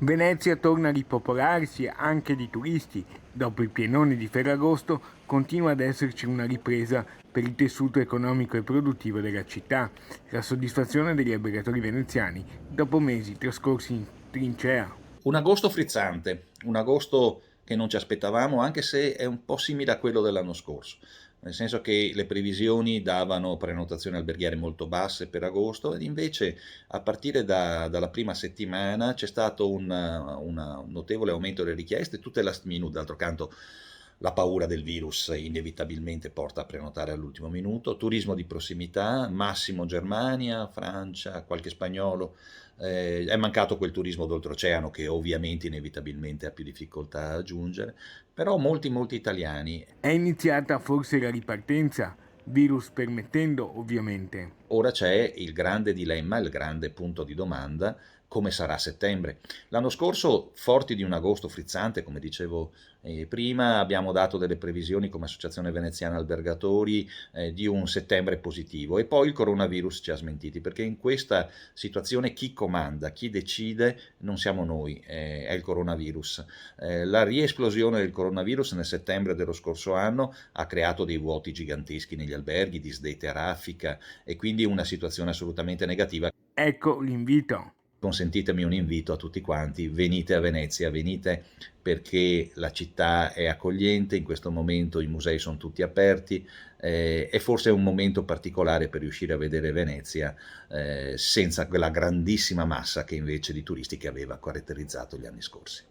Venezia torna a ripopolarsi anche di turisti. Dopo il pienone di Ferragosto continua ad esserci una ripresa per il tessuto economico e produttivo della città. La soddisfazione degli albergatori veneziani dopo mesi trascorsi in trincea. Un agosto frizzante, un agosto che non ci aspettavamo, anche se è un po' simile a quello dell'anno scorso, nel senso che le previsioni davano prenotazioni alberghiere molto basse per agosto ed invece a partire dalla prima settimana c'è stato un notevole aumento delle richieste, tutte last minute. D'altro canto la paura del virus inevitabilmente porta a prenotare all'ultimo minuto, turismo di prossimità, massimo Germania, Francia, qualche spagnolo. È mancato quel turismo d'oltreoceano che ovviamente inevitabilmente ha più difficoltà a aggiungere, però molti italiani. È iniziata forse la ripartenza, virus permettendo ovviamente. Ora c'è il grande dilemma, il grande punto di domanda: come sarà settembre? L'anno scorso, forti di un agosto frizzante, come dicevo prima, abbiamo dato delle previsioni come Associazione Veneziana Albergatori di un settembre positivo e poi il coronavirus ci ha smentiti, perché in questa situazione chi comanda, chi decide non siamo noi, è il coronavirus. La riesplosione del coronavirus nel settembre dello scorso anno ha creato dei vuoti giganteschi negli alberghi, disdette a raffica, e quindi una situazione assolutamente negativa. Ecco l'invito. Consentitemi un invito a tutti quanti: venite a Venezia, venite perché la città è accogliente, in questo momento i musei sono tutti aperti, e forse è un momento particolare per riuscire a vedere Venezia senza quella grandissima massa che invece di turisti che aveva caratterizzato gli anni scorsi.